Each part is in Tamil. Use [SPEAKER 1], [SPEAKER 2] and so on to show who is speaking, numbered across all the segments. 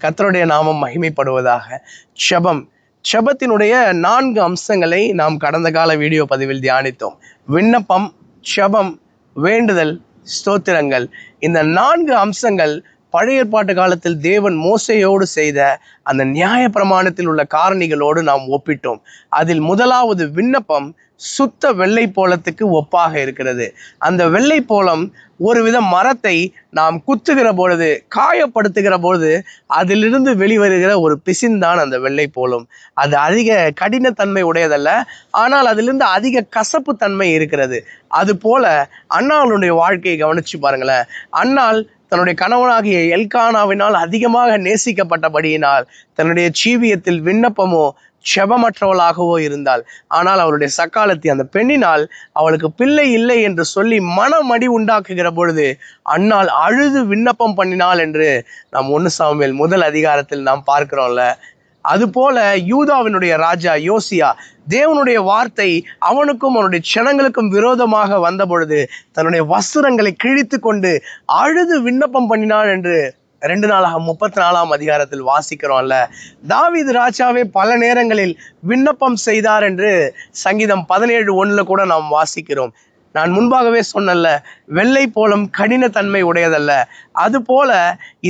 [SPEAKER 1] கர்த்தருடைய நாமம் மகிமைப்படுவதாக. ஜெபம். ஜெபத்தினுடைய 4 அம்சங்களை நாம் கடந்த கால வீடியோ பதிவில் தியானித்தோம். விண்ணப்பம், ஜெபம், வேண்டுதல், ஸ்தோத்திரங்கள். இந்த 4 அம்சங்கள் பழைய ஏற்பாட்டு காலத்தில் தேவன் மோசேயோடு செய்த அந்த நியாய பிரமாணத்தில் உள்ள காரணிகளோடு நாம் ஒப்பிட்டோம். அதில் முதலாவது விண்ணப்பம் சுத்த வெள்ளை போலத்துக்கு ஒப்பாக இருக்கிறது. அந்த வெள்ளை போலம் ஒருவித மரத்தை நாம் குத்துகிற பொழுது, காயப்படுத்துகிற பொழுது அதிலிருந்து வெளிவருகிற ஒரு பிசின்தான் அந்த வெள்ளை போலம். அது அதிக கடினத்தன்மை உடையதல்ல, ஆனால் அதிலிருந்து அதிக கசப்பு தன்மை இருக்கிறது. அது போல அன்னாளுடைய வாழ்க்கையை கவனிச்சு பாருங்களேன். அன்னாள் தன்னுடைய கணவனாகிய எல்கானாவினால் அதிகமாக நேசிக்கப்பட்டபடியினால் தன்னுடைய ஜீவியத்தில் விண்ணப்பமோ ஜெபமற்றவளாகவோ இருந்தாள். ஆனால் அவளுடைய சக்காலத்தி அந்த பெண்ணினால் அவளுக்கு பிள்ளை இல்லை என்று சொல்லி மனமடி உண்டாக்குகிற பொழுது அன்னாள் அழுது விண்ணப்பம் பண்ணினாள் என்று நாம் 1 சாமுவேல் 1 அதிகாரத்தில் நாம் பார்க்கிறோம்ல. அதுபோல யூதாவினுடைய ராஜா யோசியா, தேவனுடைய வார்த்தை அவனுக்கும் அவனுடைய ஜனங்களுக்கும் விரோதமாக வந்த பொழுது தன்னுடைய வஸ்திரங்களை கிழித்து கொண்டு அழுது விண்ணப்பம் பண்ணினாள் என்று 2 நாளாகமம் 34 அதிகாரத்தில் வாசிக்கிறோம்ல. தாவீது ராஜாவே பல நேரங்களில் விண்ணப்பம் செய்தார் என்று சங்கீதம் 17:1 கூட நாம் வாசிக்கிறோம். நான் முன்பாகவே சொன்னல, வெள்ளை போலம் கடினத்தன்மை உடையதல்ல. அதுபோல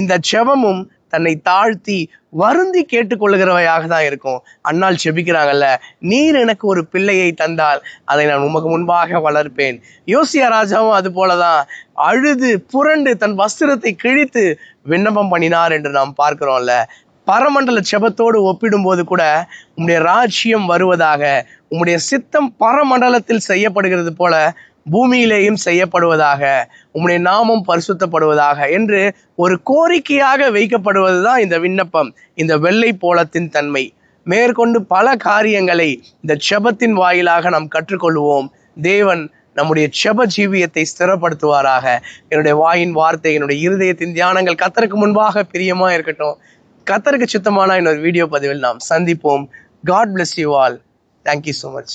[SPEAKER 1] இந்த ஜெபமும் தன்னை தாழ்த்தி வருந்தி கேட்டுக்கொள்ளுகிறவையாக தான் இருக்கும். அன்னாள் ஜெபிக்கிறாங்கல்ல, நீர் எனக்கு ஒரு பிள்ளையை தந்தால் அதை நான் உமக்கு முன்பாக வளர்ப்பேன். யோசியா ராஜாவும் அது போலதான் அழுது புரண்டு தன் வஸ்திரத்தை கிழித்து விண்ணப்பம் பண்ணினார் என்று நாம் பார்க்கிறோம்ல. பரமண்டல ஜெபத்தோடு ஒப்பிடும்போது கூட உம்முடைய ராஜ்யம் வருவதாக, உம்முடைய சித்தம் பரமண்டலத்தில் செய்யப்படுகிறது போல பூமியிலேயும் செய்யப்படுவதாக, உம்முடைய நாமம் பரிசுத்தப்படுவதாக என்று ஒரு கோரிக்கையாக வைக்கப்படுவதுதான் இந்த விண்ணப்பம், இந்த வெள்ளை போலத்தின் தன்மை. மேற்கொண்டு பல காரியங்களை இந்த ஜெபத்தின் வாயிலாக நாம் கற்றுக்கொள்வோம். தேவன் நம்முடைய ஜெப ஜீவியத்தை ஸ்திரப்படுத்துவாராக. என்னுடைய வாயின் வார்த்தை, என்னுடைய இருதயத்தின் தியானங்கள் கர்த்தருக்கு முன்பாக பிரியமா இருக்கட்டும். கர்த்தருக்கு சித்தமான இன்னொரு வீடியோ பதிவில் நாம் சந்திப்போம். God bless you all. Thank you so much.